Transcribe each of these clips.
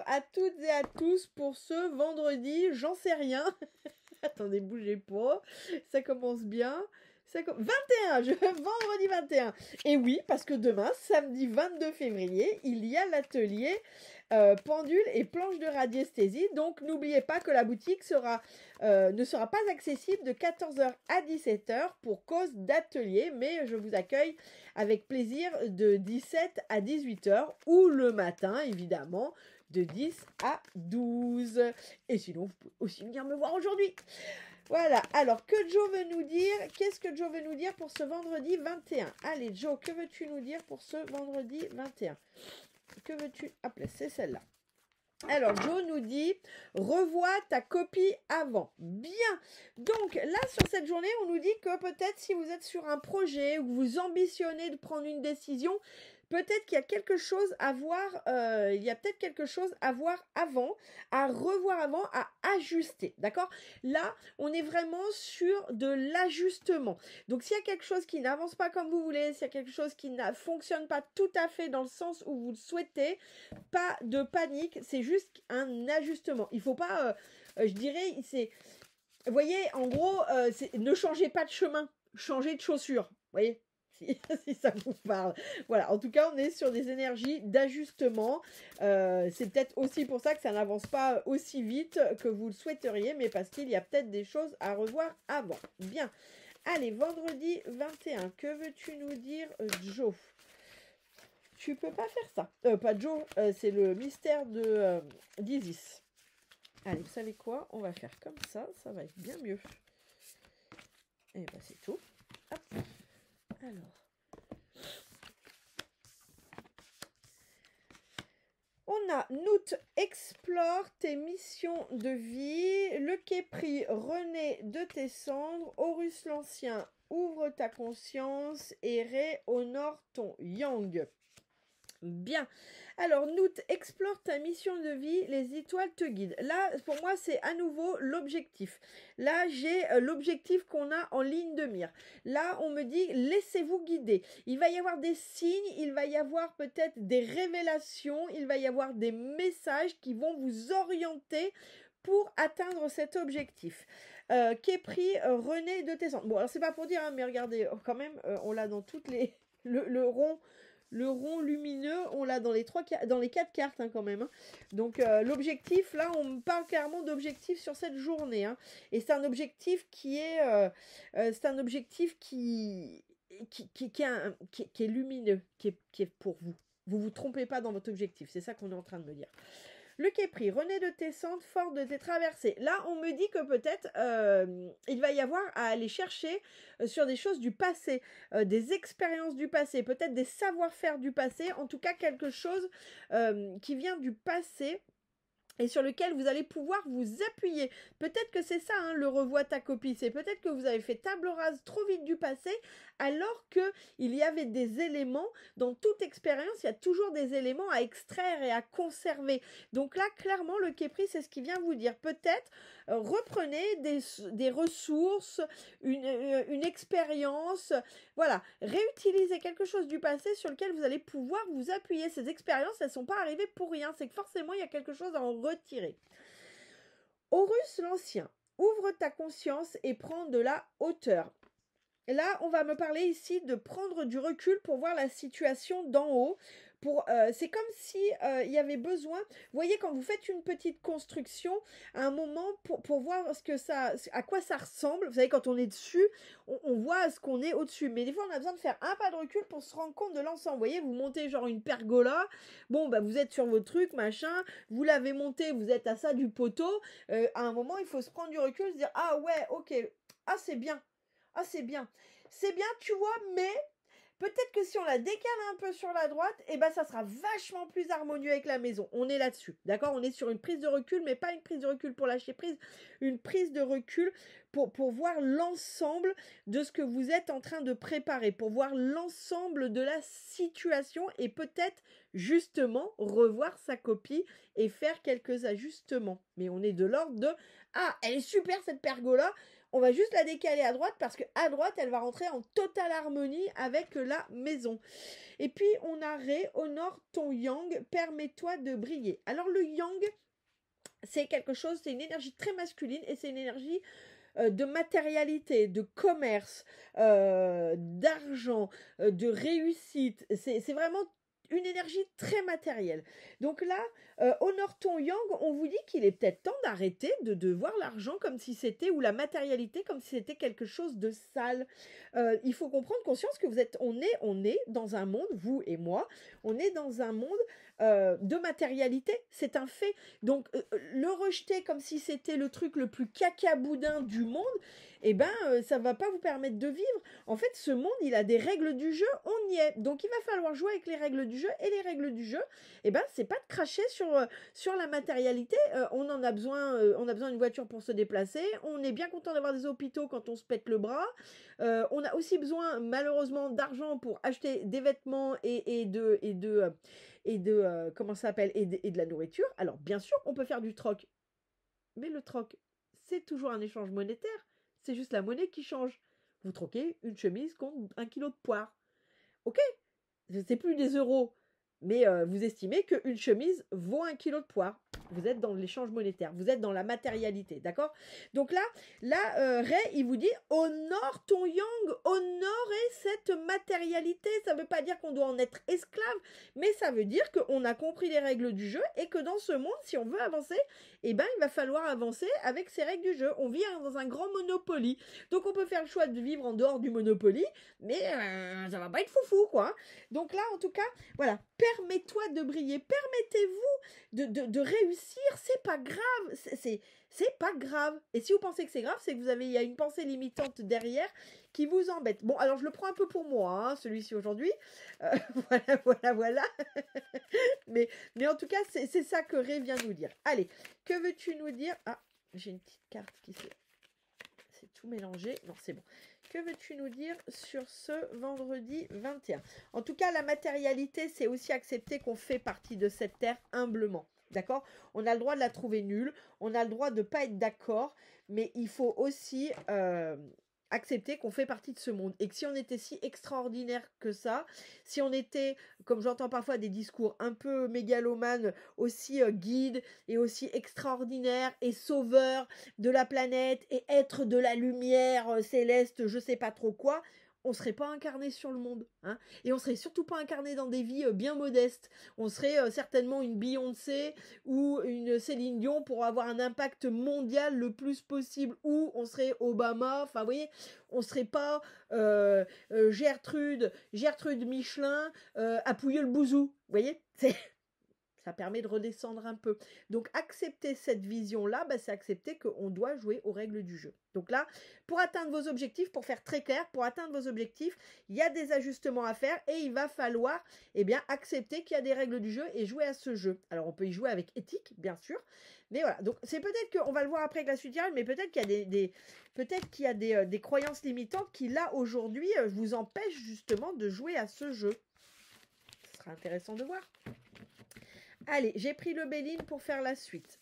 à toutes et à tous pour ce vendredi, j'en sais rien. Attendez, bougez pas, ça commence bien. 21, vendredi 21. Et oui, parce que demain, samedi 22 février, il y a l'atelier pendule et planche de radiesthésie. Donc, n'oubliez pas que la boutique ne sera pas accessible de 14h à 17h pour cause d'atelier. Mais je vous accueille avec plaisir de 17 à 18h ou le matin, évidemment, de 10 à 12. Et sinon, vous pouvez aussi venir me voir aujourd'hui. Voilà, alors que Joe veut nous dire, qu'est-ce que Joe veut nous dire pour ce vendredi 21? Allez Joe, que veux-tu nous dire pour ce vendredi 21? Que veux-tu? Hop là, c'est celle-là. Alors Joe nous dit, revois ta copie avant. Bien, donc là sur cette journée, on nous dit que peut-être si vous êtes sur un projet ou vous ambitionnez de prendre une décision, peut-être qu'il y a quelque chose à voir, avant, à revoir avant, à ajuster, d'accord? Là, on est vraiment sur de l'ajustement. Donc, s'il y a quelque chose qui n'avance pas comme vous voulez, s'il y a quelque chose qui ne fonctionne pas tout à fait dans le sens où vous le souhaitez, pas de panique, c'est juste un ajustement. Il ne faut pas, je dirais, vous voyez, en gros, ne changez pas de chemin, changez de chaussure, vous voyez? Si ça vous parle. Voilà, en tout cas, on est sur des énergies d'ajustement. C'est peut-être aussi pour ça que ça n'avance pas aussi vite que vous le souhaiteriez, mais parce qu'il y a peut-être des choses à revoir avant. Bien. Allez, vendredi 21, que veux-tu nous dire, Joe? Tu peux pas faire ça. Pas Joe, c'est le mystère d'Isis. Allez, vous savez quoi? On va faire comme ça va être bien mieux. Et ben c'est tout. Hop. Alors, on a Nout, explore tes missions de vie. Le Képri, renaît de tes cendres. Horus l'Ancien, ouvre ta conscience. Et Ré, honore ton yang. Bien. Alors, Nout, explore ta mission de vie, les étoiles te guident. Là, pour moi, c'est à nouveau l'objectif. Là, j'ai l'objectif qu'on a en ligne de mire. Là, on me dit, laissez-vous guider. Il va y avoir des signes, il va y avoir peut-être des révélations, il va y avoir des messages qui vont vous orienter pour atteindre cet objectif. Képri, renaît de tes cendres. Bon, alors c'est pas pour dire, hein, mais regardez, quand même, on l'a dans toutes les... Le rond lumineux, on l'a dans les 4 cartes hein, quand même. Hein. Donc l'objectif, là, on me parle clairement d'objectif sur cette journée. Hein. Et c'est un objectif qui est, qui est lumineux, qui est pour vous. Vous vous trompez pas dans votre objectif. C'est ça qu'on est en train de me dire. Le Képri, renaît de tes cendres, fort de tes traversées. Là, on me dit que peut-être il va y avoir à aller chercher sur des choses du passé, des expériences du passé, peut-être des savoir-faire du passé, en tout cas quelque chose qui vient du passé et sur lequel vous allez pouvoir vous appuyer. Peut-être que c'est ça, hein, le revois ta copie. C'est peut-être que vous avez fait table rase trop vite du passé, alors qu'il y avait des éléments, dans toute expérience, il y a toujours des éléments à extraire et à conserver. Donc là, clairement, le Képri, c'est ce qui vient vous dire. Peut-être reprenez des ressources, une expérience, voilà, réutilisez quelque chose du passé sur lequel vous allez pouvoir vous appuyer. Ces expériences, elles ne sont pas arrivées pour rien. C'est que forcément, il y a quelque chose à en retirer. Horus l'Ancien, ouvre ta conscience et prends de la hauteur. Là, on va me parler ici de prendre du recul pour voir la situation d'en haut. C'est comme si il y avait besoin. Vous voyez, quand vous faites une petite construction, à un moment pour voir à quoi ça ressemble. Vous savez, quand on est dessus, on voit ce qu'on est au-dessus. Mais des fois, on a besoin de faire un pas de recul pour se rendre compte de l'ensemble. Vous voyez, vous montez genre une pergola. Bon, bah vous êtes sur vos trucs, machin. Vous l'avez monté, vous êtes à ça du poteau. À un moment, il faut se prendre du recul, se dire ah ouais, ok, ah c'est bien. Ah, c'est bien. C'est bien, tu vois, mais peut-être que si on la décale un peu sur la droite, eh ben, ça sera vachement plus harmonieux avec la maison. On est là-dessus, d'accord? On est sur une prise de recul, mais pas une prise de recul pour lâcher prise, une prise de recul pour voir l'ensemble de ce que vous êtes en train de préparer, pour voir l'ensemble de la situation et peut-être justement revoir sa copie et faire quelques ajustements. Mais on est de l'ordre de « Ah, elle est super cette pergola !» on va juste la décaler à droite parce qu'à droite, elle va rentrer en totale harmonie avec la maison. Et puis, on a Ré, honore ton yang, permets-toi de briller. Alors, le yang, c'est quelque chose, c'est une énergie très masculine et c'est une énergie de matérialité, de commerce, d'argent, de réussite. C'est vraiment une énergie très matérielle. Donc là, honore ton yang, on vous dit qu'il est peut-être temps d'arrêter de voir l'argent comme si c'était, ou la matérialité comme si c'était quelque chose de sale. Il faut comprendre conscience que on est dans un monde, vous et moi, on est dans un monde de matérialité, c'est un fait. Donc le rejeter comme si c'était le truc le plus cacaboudin du monde, eh ben ça va pas vous permettre de vivre. En fait, ce monde, il a des règles du jeu, on y est. Donc il va falloir jouer avec les règles du jeu, et les règles du jeu, eh ben c'est pas de cracher sur la matérialité. On a besoin d'une voiture pour se déplacer, on est bien content d'avoir des hôpitaux quand on se pète le bras. On a aussi besoin malheureusement d'argent pour acheter des vêtements et de comment ça s'appelle, et de la nourriture. Alors bien sûr, on peut faire du troc, mais le troc, c'est toujours un échange monétaire. C'est juste la monnaie qui change. Vous troquez une chemise contre 1 kilo de poire. Ok, c'est plus des euros, mais vous estimez qu'une chemise vaut 1 kilo de poire. Vous êtes dans l'échange monétaire, vous êtes dans la matérialité, d'accord? Donc là, Ray, il vous dit, honore ton yang, honorer cette matérialité. Ça ne veut pas dire qu'on doit en être esclave, mais ça veut dire qu'on a compris les règles du jeu et que dans ce monde, si on veut avancer, eh ben, il va falloir avancer avec ces règles du jeu. On vit dans un grand Monopoly. Donc on peut faire le choix de vivre en dehors du Monopoly, mais ça va pas être foufou, quoi. Donc là, en tout cas, voilà, permets-toi de briller, permettez-vous de réussir, c'est pas grave, c'est pas grave. Et si vous pensez que c'est grave, c'est que il y a une pensée limitante derrière qui vous embête. Bon, alors je le prends un peu pour moi, hein, celui-ci aujourd'hui. Voilà. mais en tout cas, c'est ça que Ré vient nous dire. Allez, que veux-tu nous dire? Ah, j'ai une petite carte qui c'est tout mélangé. Non, c'est bon. Que veux-tu nous dire sur ce vendredi 21? En tout cas, la matérialité, c'est aussi accepter qu'on fait partie de cette terre humblement. D'accord? On a le droit de la trouver nulle, on a le droit de ne pas être d'accord, mais il faut aussi accepter qu'on fait partie de ce monde. Et que si on était si extraordinaire que ça, si on était, comme j'entends parfois des discours un peu mégalomanes, aussi guide et aussi extraordinaire et sauveur de la planète et être de la lumière céleste, je sais pas trop quoi, on serait pas incarné sur le monde, hein, et on serait surtout pas incarné dans des vies bien modestes. On serait certainement une Beyoncé ou une Céline Dion pour avoir un impact mondial le plus possible, ou on serait Obama, enfin vous voyez, on serait pas Gertrude Michelin à pouiller le bouzou, vous voyez, ça permet de redescendre un peu. Donc accepter cette vision-là, c'est accepter qu'on doit jouer aux règles du jeu. Donc là, pour atteindre vos objectifs, pour faire très clair, pour atteindre vos objectifs, il y a des ajustements à faire et il va falloir accepter qu'il y a des règles du jeu et jouer à ce jeu. Alors on peut y jouer avec éthique, bien sûr, mais voilà. Donc c'est peut-être qu'on va le voir après avec la suite mais peut-être qu'il y a des croyances limitantes qui là aujourd'hui vous empêchent justement de jouer à ce jeu. Ce sera intéressant de voir. Allez, j'ai pris le Béline pour faire la suite.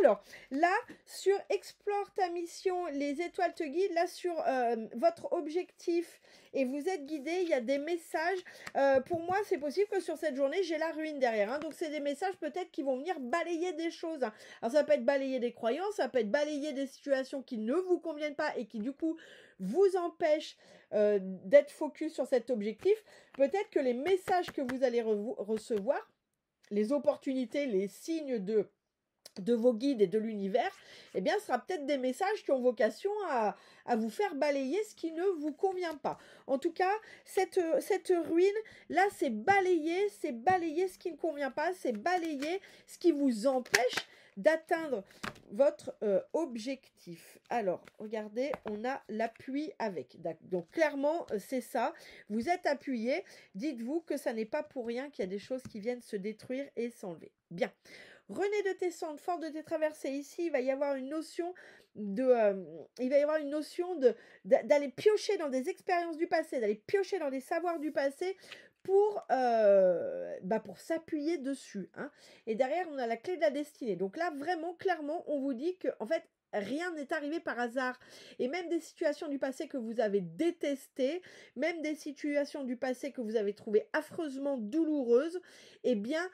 Alors, là, sur Explore ta mission, les étoiles te guident. Là, sur votre objectif, et vous êtes guidé, il y a des messages. Pour moi, c'est possible que sur cette journée, j'ai la ruine derrière. Hein. Donc, c'est des messages peut-être qui vont venir balayer des choses. Hein. Alors, ça peut être balayer des croyances, ça peut être balayer des situations qui ne vous conviennent pas et qui, du coup, vous empêchent d'être focus sur cet objectif. Peut-être que les messages que vous allez recevoir, les opportunités, les signes de vos guides et de l'univers, ce sera peut-être des messages qui ont vocation à vous faire balayer ce qui ne vous convient pas. En tout cas, cette ruine, là, c'est balayer ce qui ne convient pas, c'est balayer ce qui vous empêche d'atteindre votre objectif. Alors, regardez, on a l'appui avec. Donc, clairement, c'est ça. Vous êtes appuyé. Dites-vous que ça n'est pas pour rien qu'il y a des choses qui viennent se détruire et s'enlever. Bien. René de tes centres, fort de tes traversées. Ici, il va y avoir une notion d'aller piocher dans des expériences du passé, d'aller piocher dans des savoirs du passé pour s'appuyer dessus. Hein. Et derrière, on a la clé de la destinée. Donc là, vraiment, clairement, on vous dit que, en fait, rien n'est arrivé par hasard. Et même des situations du passé que vous avez détestées, même des situations du passé que vous avez trouvées affreusement douloureuses, eh bien,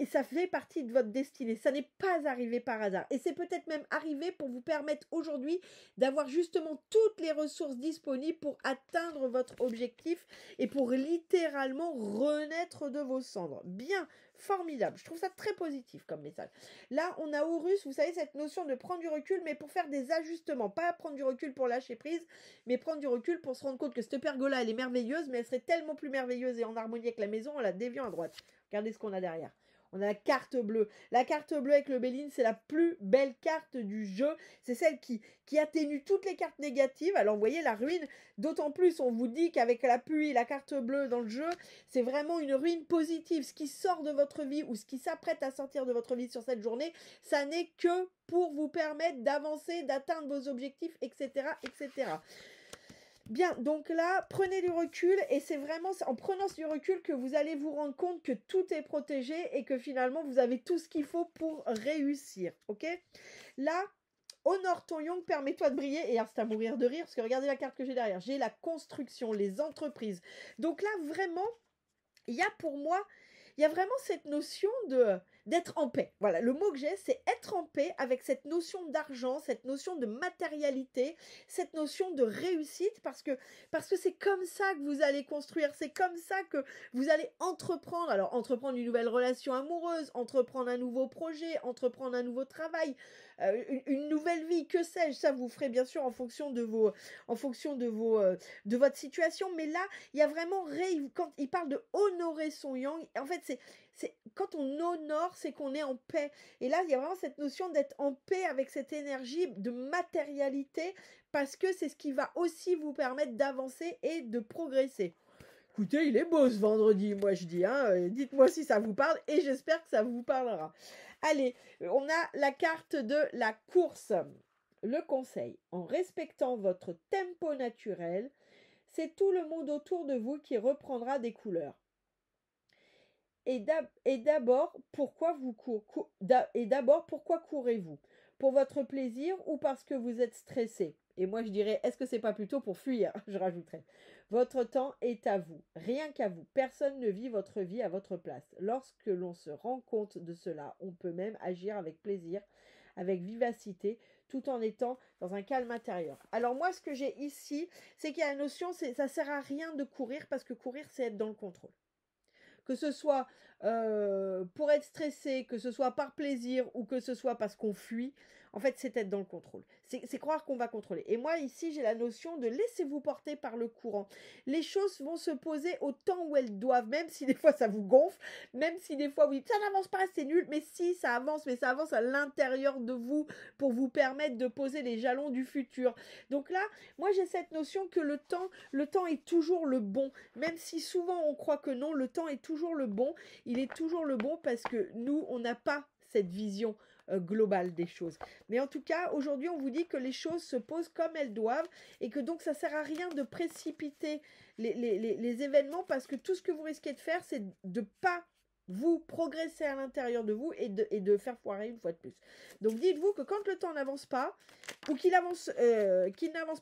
ça fait partie de votre destinée. Ça n'est pas arrivé par hasard. Et c'est peut-être même arrivé pour vous permettre aujourd'hui d'avoir justement toutes les ressources disponibles pour atteindre votre objectif et pour littéralement renaître de vos cendres. Bien, formidable. Je trouve ça très positif comme message. Là, on a Horus, vous savez, cette notion de prendre du recul, mais pour faire des ajustements. Pas prendre du recul pour lâcher prise, mais prendre du recul pour se rendre compte que cette pergola, elle est merveilleuse, mais elle serait tellement plus merveilleuse et en harmonie avec la maison en la déviant à droite. Regardez ce qu'on a derrière. On a la carte bleue. La carte bleue avec le Béline, c'est la plus belle carte du jeu. C'est celle qui atténue toutes les cartes négatives. Alors, vous voyez, la ruine, d'autant plus, on vous dit qu'avec la pluie, la carte bleue dans le jeu, c'est vraiment une ruine positive. Ce qui sort de votre vie ou ce qui s'apprête à sortir de votre vie sur cette journée, ça n'est que pour vous permettre d'avancer, d'atteindre vos objectifs, etc., etc. Bien, donc là, prenez du recul et c'est vraiment en prenant du recul que vous allez vous rendre compte que tout est protégé et que finalement, vous avez tout ce qu'il faut pour réussir, ok? Là, honore ton yang, permets-toi de briller. Et alors, c'est à mourir de rire parce que regardez la carte que j'ai derrière. J'ai la construction, les entreprises. Donc là, vraiment, il y a pour moi, il y a vraiment cette notion d'être en paix. Voilà, le mot que j'ai, c'est être en paix avec cette notion d'argent, cette notion de matérialité, cette notion de réussite, parce que c'est comme ça que vous allez construire, c'est comme ça que vous allez entreprendre. Alors, entreprendre une nouvelle relation amoureuse, entreprendre un nouveau projet, entreprendre un nouveau travail, une nouvelle vie, que sais-je, ça vous ferez bien sûr en fonction de votre situation. Mais là, il y a vraiment, quand il parle de honorer son yang, en fait, c'est quand on honore, c'est qu'on est en paix. Et là, il y a vraiment cette notion d'être en paix avec cette énergie de matérialité, parce que c'est ce qui va aussi vous permettre d'avancer et de progresser. Écoutez, il est beau ce vendredi, moi je dis. Hein. Dites-moi si ça vous parle et j'espère que ça vous parlera. Allez, on a la carte de la course. Le conseil, en respectant votre tempo naturel, c'est tout le monde autour de vous qui reprendra des couleurs. Et d'abord, pourquoi courez-vous? Pour votre plaisir ou parce que vous êtes stressé? Et moi, je dirais, est-ce que c'est pas plutôt pour fuir? Je rajouterais. Votre temps est à vous, rien qu'à vous. Personne ne vit votre vie à votre place. Lorsque l'on se rend compte de cela, on peut même agir avec plaisir, avec vivacité, tout en étant dans un calme intérieur. Alors moi, ce que j'ai ici, c'est qu'il y a la notion, ça sert à rien de courir, parce que courir, c'est être dans le contrôle. Que ce soit pour être stressé, que ce soit par plaisir ou que ce soit parce qu'on fuit, en fait, c'est être dans le contrôle. C'est croire qu'on va contrôler. Et moi, ici, j'ai la notion de laissez-vous porter par le courant. Les choses vont se poser au temps où elles doivent, même si des fois ça vous gonfle, même si des fois vous dites ça n'avance pas, c'est nul, mais si ça avance, mais ça avance à l'intérieur de vous pour vous permettre de poser les jalons du futur. Donc là, moi, j'ai cette notion que le temps est toujours le bon. Même si souvent on croit que non, le temps est toujours le bon. Il est toujours le bon parce que nous, on n'a pas cette vision globale des choses. Mais en tout cas, aujourd'hui, on vous dit que les choses se posent comme elles doivent et que donc ça sert à rien de précipiter les événements, parce que tout ce que vous risquez de faire, c'est de pas vous progresser à l'intérieur de vous et de faire foirer une fois de plus. Donc dites-vous que quand le temps n'avance pas, ou qu'il n'avance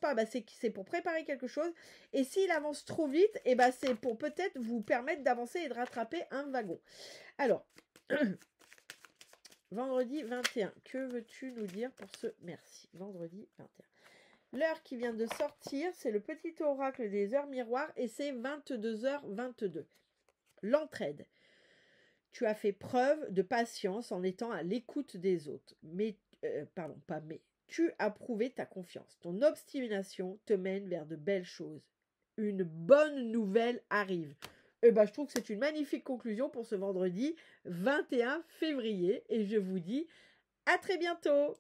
pas, bah c'est pour préparer quelque chose. Et s'il avance trop vite, et bah c'est pour peut-être vous permettre d'avancer et de rattraper un wagon. Alors, vendredi 21, que veux-tu nous dire pour ce merci? Vendredi 21. L'heure qui vient de sortir, c'est le petit oracle des heures miroirs et c'est 22h22. L'entraide. Tu as fait preuve de patience en étant à l'écoute des autres. Tu as prouvé ta confiance. Ton obstination te mène vers de belles choses. Une bonne nouvelle arrive. Je trouve que c'est une magnifique conclusion pour ce vendredi 21 février. Et je vous dis à très bientôt.